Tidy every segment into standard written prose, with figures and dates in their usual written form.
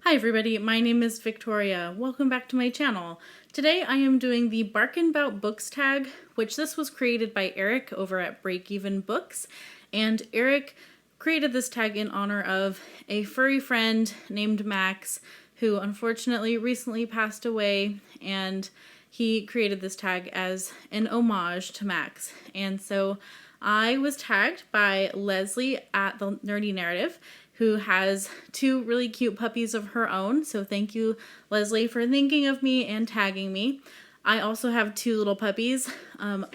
Hi everybody, my name is Victoria. Welcome back to my channel. Today I am doing the Bout Books Tag, which this was created by Eric over at Breakeven Books. And Eric created this tag in honor of a furry friend named Max, who unfortunately recently passed away, and he created this tag as an homage to Max. And so I was tagged by Lezlie at the Nerdy Narrative, who has two really cute puppies of her own. So thank you, Lezlie, for thinking of me and tagging me. I also have two little puppies,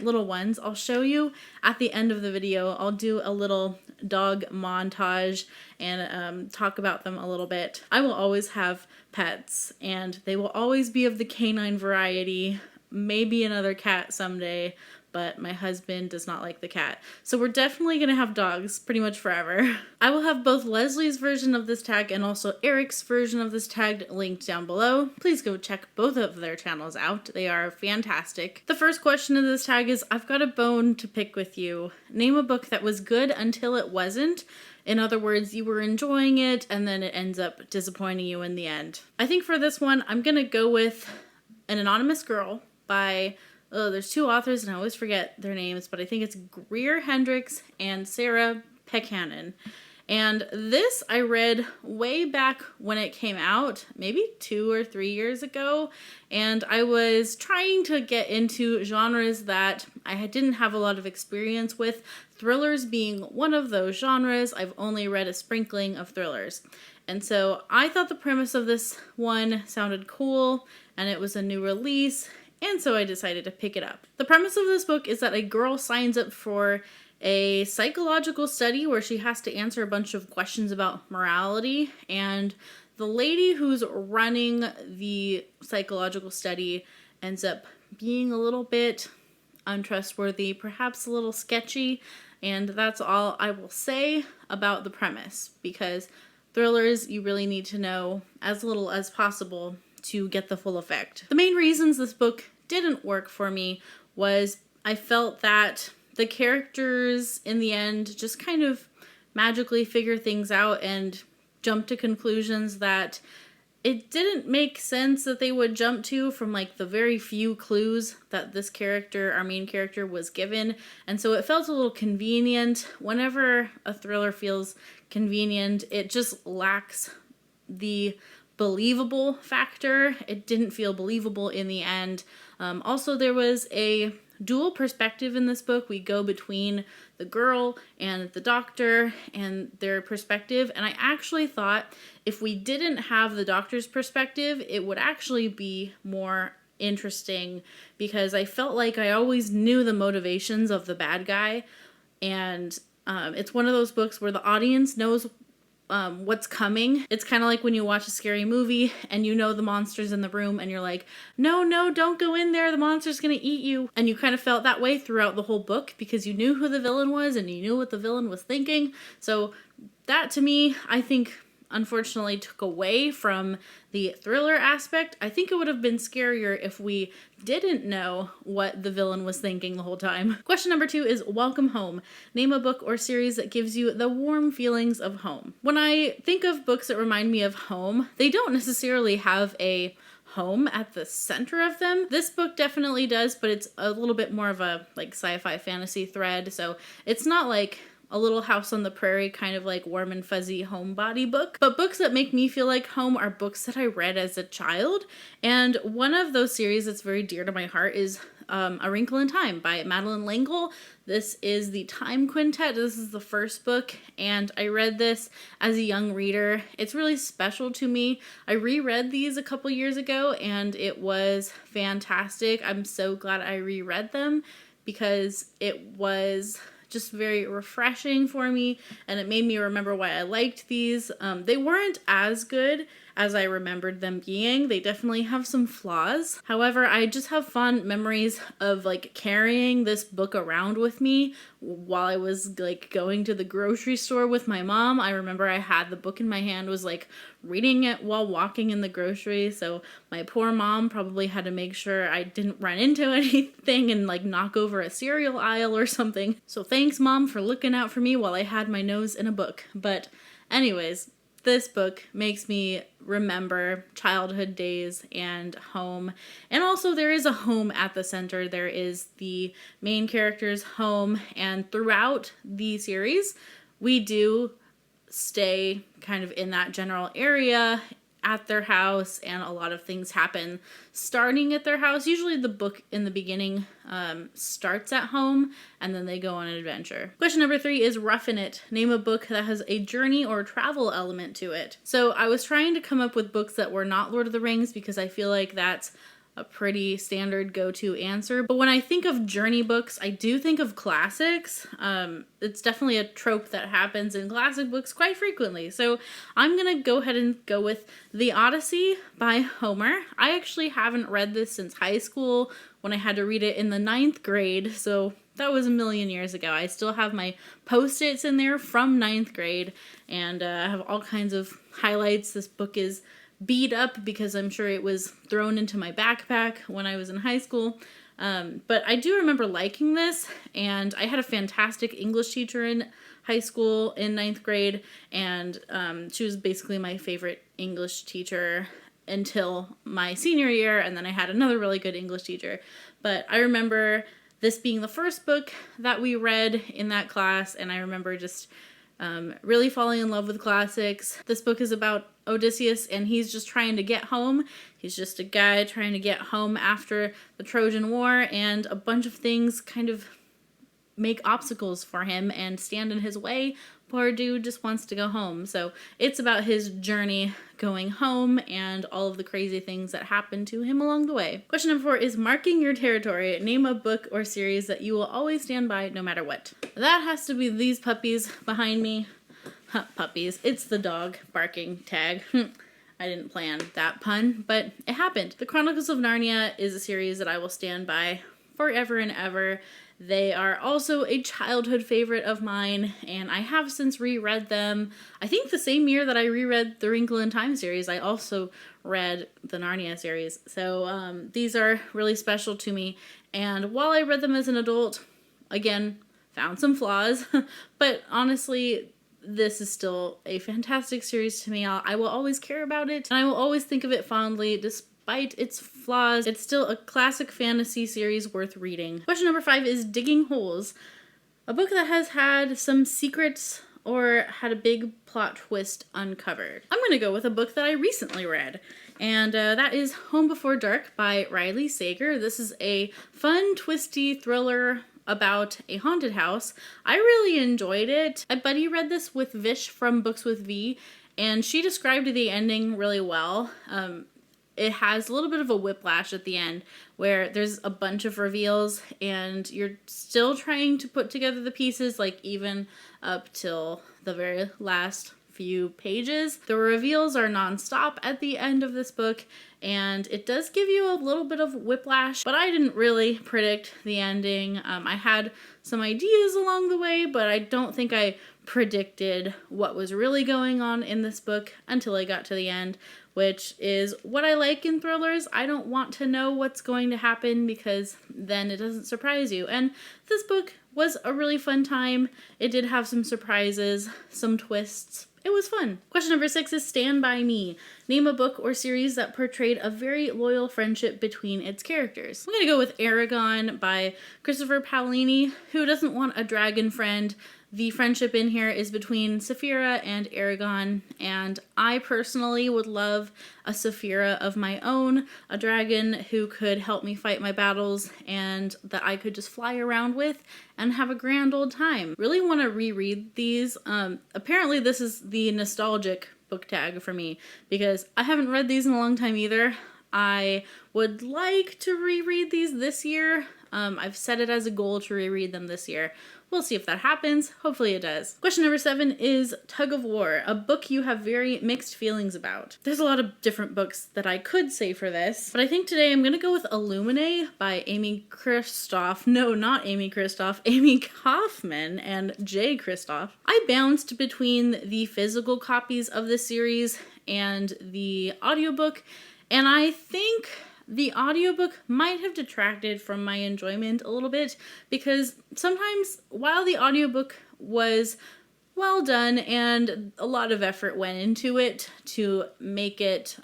little ones. I'll show you at the end of the video. I'll do a little dog montage and talk about them a little bit. I will always have pets, and they will always be of the canine variety, maybe another cat someday, but my husband does not like the cat. So we're definitely gonna have dogs pretty much forever. I will have both Leslie's version of this tag and also Eric's version of this tag linked down below. Please go check both of their channels out. They are fantastic. The first question of this tag is, I've got a bone to pick with you. Name a book that was good until it wasn't. In other words, you were enjoying it and then it ends up disappointing you in the end. I think for this one, I'm gonna go with An Anonymous Girl by there's two authors and I always forget their names, but I think it's Greer Hendricks and Sarah Pekkanen. And this I read way back when it came out, maybe 2 or 3 years ago. And I was trying to get into genres that I didn't have a lot of experience with, thrillers being one of those genres. I've only read a sprinkling of thrillers. And so I thought the premise of this one sounded cool, and it was a new release, and so I decided to pick it up. The premise of this book is that a girl signs up for a psychological study where she has to answer a bunch of questions about morality, and the lady who's running the psychological study ends up being a little bit untrustworthy, perhaps a little sketchy, and that's all I will say about the premise, because thrillers, you really need to know as little as possible to get the full effect. The main reasons this book didn't work for me was I felt that the characters in the end just kind of magically figure things out and jump to conclusions that it didn't make sense that they would jump to from like the very few clues that this character, our main character, was given. And so it felt a little convenient. Whenever a thriller feels convenient, it just lacks the believable factor. It didn't feel believable in the end. Also, there was a dual perspective in this book. We go between the girl and the doctor and their perspective, and I actually thought if we didn't have the doctor's perspective, it would actually be more interesting, because I felt like I always knew the motivations of the bad guy, and it's one of those books where the audience knows what's coming. It's kind of like when you watch a scary movie and you know the monster's in the room and you're like, no, don't go in there, the monster's gonna eat you. And you kind of felt that way throughout the whole book because you knew who the villain was and you knew what the villain was thinking. So that, to me, I think unfortunately took away from the thriller aspect. I think it would have been scarier if we didn't know what the villain was thinking the whole time. Question number 2 is Welcome Home. Name a book or series that gives you the warm feelings of home. When I think of books that remind me of home, they don't necessarily have a home at the center of them. This book definitely does, but it's a little bit more of a like sci-fi fantasy thread. So it's not like a Little House on the Prairie, kind of like warm and fuzzy homebody book. But books that make me feel like home are books that I read as a child. And one of those series that's very dear to my heart is A Wrinkle in Time by Madeleine L'Engle. This is the Time Quintet. This is the first book, and I read this as a young reader. It's really special to me. I reread these a couple years ago, and it was fantastic. I'm so glad I reread them because it was just very refreshing for me, and it made me remember why I liked these. They weren't as good as I remembered them being. They definitely have some flaws. However, I just have fond memories of like carrying this book around with me while I was like going to the grocery store with my mom. I remember I had the book in my hand, was like reading it while walking in the grocery. So my poor mom probably had to make sure I didn't run into anything and like knock over a cereal aisle or something. So thanks, Mom, for looking out for me while I had my nose in a book. But anyways, this book makes me remember childhood days and home. And also there is a home at the center. There is the main character's home, and throughout the series we do stay kind of in that general area at their house, and a lot of things happen starting at their house. Usually the book in the beginning starts at home, and then they go on an adventure. Question number 3 is Ruffin It. Name a book that has a journey or travel element to it. So I was trying to come up with books that were not Lord of the Rings because I feel like that's a pretty standard go-to answer. But when I think of journey books, I do think of classics. It's definitely a trope that happens in classic books quite frequently. So I'm gonna go ahead and go with The Odyssey by Homer. I actually haven't read this since high school when I had to read it in the 9th grade. So that was a million years ago. I still have my Post-its in there from 9th grade, and I have all kinds of highlights. This book is beat up because I'm sure it was thrown into my backpack when I was in high school. But I do remember liking this, and I had a fantastic English teacher in high school in 9th grade, and she was basically my favorite English teacher until my senior year, and then I had another really good English teacher. But I remember this being the first book that we read in that class, and I remember just really falling in love with classics. This book is about Odysseus, and he's just trying to get home. He's just a guy trying to get home after the Trojan War, and a bunch of things kind of make obstacles for him and stand in his way. Poor dude just wants to go home. So it's about his journey going home and all of the crazy things that happen to him along the way. Question number 4 is marking your territory. Name a book or series that you will always stand by no matter what. That has to be these puppies behind me. Puppies. It's the dog barking tag. I didn't plan that pun, but it happened. The Chronicles of Narnia is a series that I will stand by forever and ever. They are also a childhood favorite of mine, and I have since reread them. I think the same year that I reread the Wrinkle in Time series, I also read the Narnia series. So these are really special to me, and while I read them as an adult, again, found some flaws, but honestly, this is still a fantastic series to me. I will always care about it, and I will always think of it fondly, despite its flaws. It's still a classic fantasy series worth reading. Question number 5 is Diggin Holes. A book that has had some secrets or had a big plot twist uncovered. I'm gonna go with a book that I recently read, and that is Home Before Dark by Riley Sager. This is a fun, twisty thriller about a haunted house. I really enjoyed it. My buddy read this with Vish from Books with V, and she described the ending really well. It has a little bit of a whiplash at the end where there's a bunch of reveals and you're still trying to put together the pieces, like even up till the very last few pages. The reveals are nonstop at the end of this book, and it does give you a little bit of whiplash, but I didn't really predict the ending. I had some ideas along the way, but I don't think I predicted what was really going on in this book until I got to the end, which is what I like in thrillers. I don't want to know what's going to happen because then it doesn't surprise you. And this book was a really fun time. It did have some surprises, some twists. It was fun. Question number 6 is Stand By Me. Name a book or series that portrayed a very loyal friendship between its characters. I'm gonna go with Aragon by Christopher Paolini. Who doesn't want a dragon friend? The friendship in here is between Saphira and Aragon, and I personally would love a Saphira of my own, a dragon who could help me fight my battles and that I could just fly around with and have a grand old time. Really want to reread these. Apparently this is the nostalgic book tag for me because I haven't read these in a long time either. I would like to reread these this year. I've set it as a goal to reread them this year. We'll see if that happens. Hopefully it does. Question number 7 is Tug of War, a book you have very mixed feelings about. There's a lot of different books that I could say for this, but I think today I'm going to go with Illuminae by Amy Kristoff. No, not Amy Kristoff. Amy Kaufman and Jay Kristoff. I bounced between the physical copies of this series and the audiobook, and I think the audiobook might have detracted from my enjoyment a little bit because sometimes while the audiobook was well done, and a lot of effort went into it to make it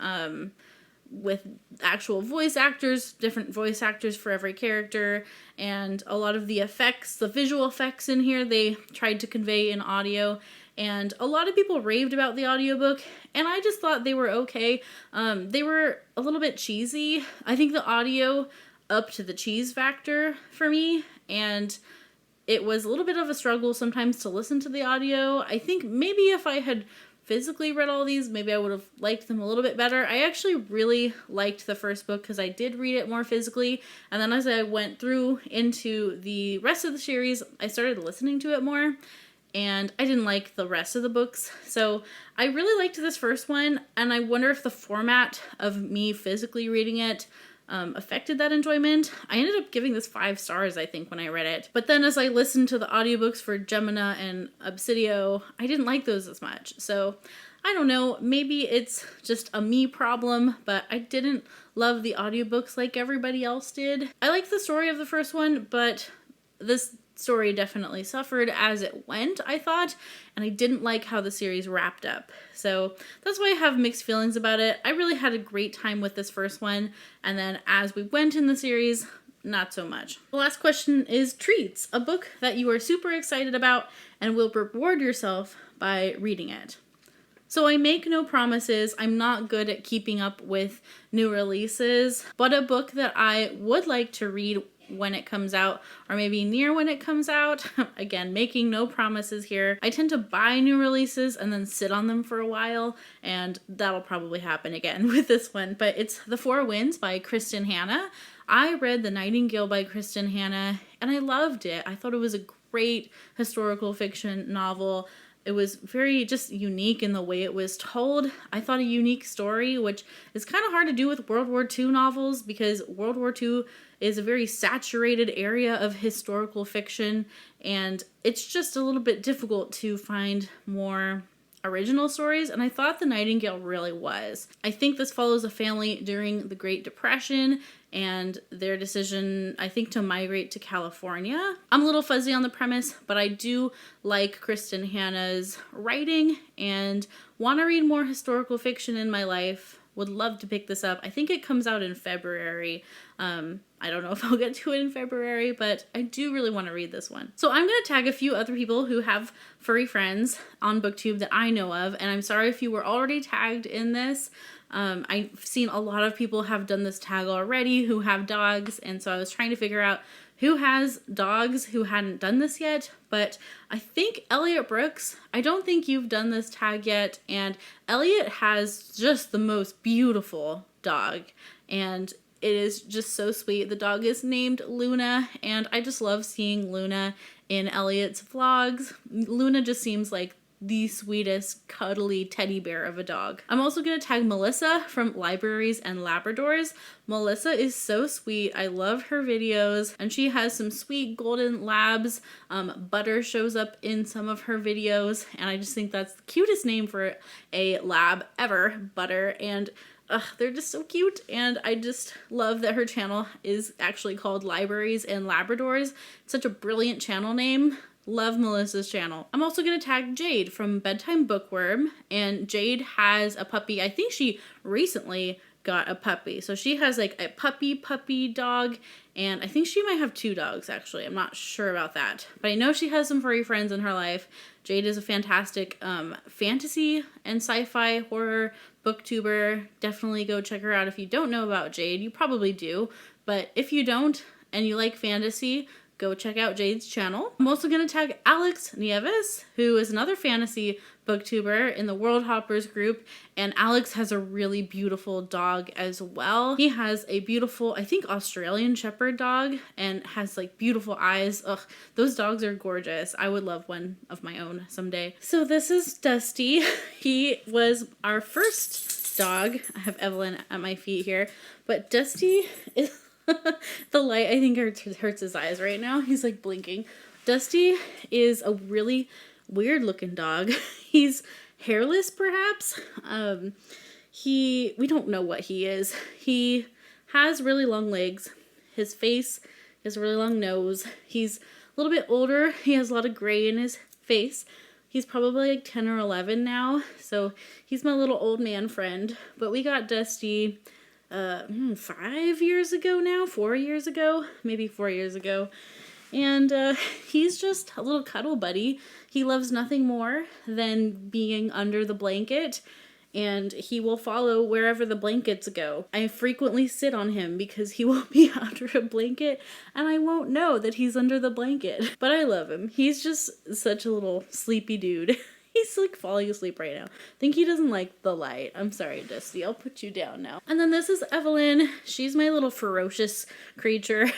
with actual voice actors, different voice actors for every character, and a lot of the effects, the visual effects in here, they tried to convey in audio. And a lot of people raved about the audiobook, and I just thought they were okay. They were a little bit cheesy. I think the audio upped the cheese factor for me, and it was a little bit of a struggle sometimes to listen to the audio. I think maybe if I had physically read all these, maybe I would have liked them a little bit better. I actually really liked the first book because I did read it more physically, and then as I went through into the rest of the series, I started listening to it more, and I didn't like the rest of the books. So I really liked this first one, and I wonder if the format of me physically reading it affected that enjoyment. I ended up giving this 5 stars, I think, when I read it. But then as I listened to the audiobooks for Gemina and Obsidio, I didn't like those as much. So I don't know, maybe it's just a me problem, but I didn't love the audiobooks like everybody else did. I liked the story of the first one, but this story definitely suffered as it went, I thought, and I didn't like how the series wrapped up. So that's why I have mixed feelings about it. I really had a great time with this first one, and then as we went in the series, not so much. The last question is treats, a book that you are super excited about and will reward yourself by reading it. So I make no promises. I'm not good at keeping up with new releases, but a book that I would like to read when it comes out, or maybe near when it comes out. Again, making no promises here. I tend to buy new releases and then sit on them for a while, and that'll probably happen again with this one. But it's The Four Winds by Kristen Hanna. I read The Nightingale by Kristen Hanna, and I loved it. I thought it was a great historical fiction novel. It was very just unique in the way it was told. I thought a unique story, which is kind of hard to do with World War II novels because World War II is a very saturated area of historical fiction, and it's just a little bit difficult to find more original stories, and I thought The Nightingale really was. I think this follows a family during the Great Depression and their decision, I think, to migrate to California. I'm a little fuzzy on the premise, but I do like Kristen Hanna's writing and want to read more historical fiction in my life. Would love to pick this up. I think it comes out in February. I don't know if I'll get to it in February, but I do really want to read this one. So I'm going to tag a few other people who have furry friends on BookTube that I know of, and I'm sorry if you were already tagged in this. I've seen a lot of people have done this tag already who have dogs, and so I was trying to figure out who has dogs who hadn't done this yet, but I think Elliot Brooks, I don't think you've done this tag yet, and Elliot has just the most beautiful dog, and it is just so sweet. The dog is named Luna, and I just love seeing Luna in Elliot's vlogs. Luna just seems like the sweetest, cuddly teddy bear of a dog. I'm also going to tag Melissa from Libraries and Labradors. Melissa is so sweet. I love her videos, and she has some sweet golden labs. Butter shows up in some of her videos, and I just think that's the cutest name for a lab ever, Butter, and they're just so cute, and I just love that her channel is actually called Libraries and Labradors. It's such a brilliant channel name. Love Melissa's channel. I'm also going to tag Jade from Bedtime Bookworm, and Jade has a puppy. I think she recently got a puppy. So she has like a puppy dog, and I think she might have 2 dogs actually. I'm not sure about that, but I know she has some furry friends in her life. Jade is a fantastic fantasy and sci-fi horror booktuber. Definitely go check her out if you don't know about Jade. You probably do, but if you don't and you like fantasy, go check out Jade's channel. I'm also going to tag Alex Nieves, who is another fantasy booktuber in the World Hoppers group, and Alex has a really beautiful dog as well. He has a beautiful, I think, Australian Shepherd dog and has like beautiful eyes. Ugh, those dogs are gorgeous. I would love one of my own someday. So this is Dusty. He was our first dog. I have Evelyn at my feet here, but Dusty is the light, I think, hurts his eyes right now. He's like blinking. Dusty is a really weird looking dog. He's hairless, perhaps. We don't know what he is. He has really long legs. His face has a really long nose. He's a little bit older. He has a lot of gray in his face, He's probably like 10 or 11 now, so he's my little old man friend. But we got Dusty 5 years ago now, 4 years ago, maybe 4 years ago. And he's just a little cuddle buddy. He loves nothing more than being under the blanket, and he will follow wherever the blankets go. I frequently sit on him because he will be under a blanket and I won't know that he's under the blanket. But I love him. He's just such a little sleepy dude. He's like falling asleep right now. I think he doesn't like the light. I'm sorry, Dusty. I'll put you down now. And then this is Evelyn. She's my little ferocious creature.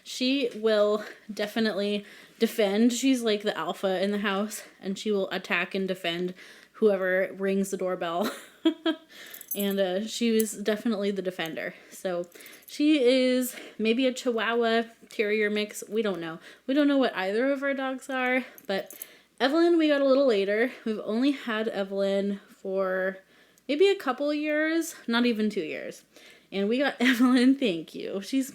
She will definitely defend. She's like the alpha in the house, and she will attack and defend whoever rings the doorbell. And she was definitely the defender. So she is maybe a Chihuahua Terrier mix. We don't know. We don't know what either of our dogs are, but Evelyn we got a little later. We've only had Evelyn for maybe a couple years, not even 2 years. And we got Evelyn, thank you. She's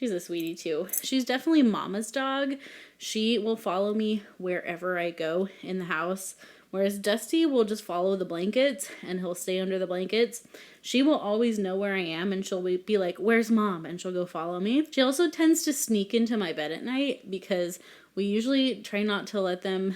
a sweetie too. She's definitely Mama's dog. She will follow me wherever I go in the house. Whereas Dusty will just follow the blankets and he'll stay under the blankets. She will always know where I am and she'll be like, "Where's Mom?" And she'll go follow me. She also tends to sneak into my bed at night because we usually try not to let them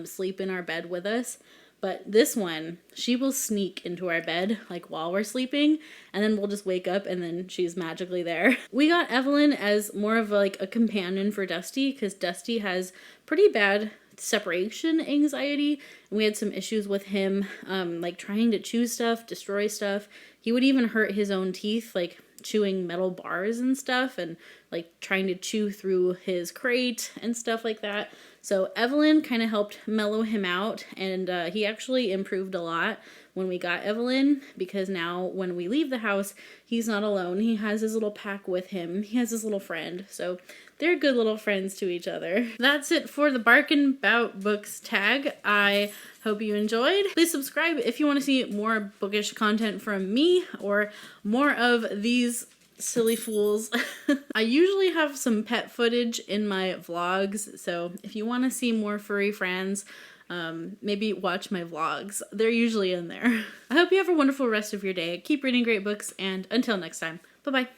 sleep in our bed with us. But this one, she will sneak into our bed like while we're sleeping, and then we'll just wake up and then she's magically there. We got Evelyn as more of like a companion for Dusty because Dusty has pretty bad separation anxiety, and we had some issues with him like trying to chew stuff, destroy stuff. He would even hurt his own teeth, like chewing metal bars and stuff, and like trying to chew through his crate and stuff like that. So Evelyn kind of helped mellow him out, and he actually improved a lot when we got Evelyn, because now when we leave the house, he's not alone. He has his little pack with him. He has his little friend. So they're good little friends to each other. That's it for the Barkin' Bout Books tag. I hope you enjoyed. Please subscribe if you want to see more bookish content from me or more of these silly fools. I usually have some pet footage in my vlogs, so if you want to see more furry friends, maybe watch my vlogs. They're usually in there. I hope you have a wonderful rest of your day. Keep reading great books, and until next time, bye-bye.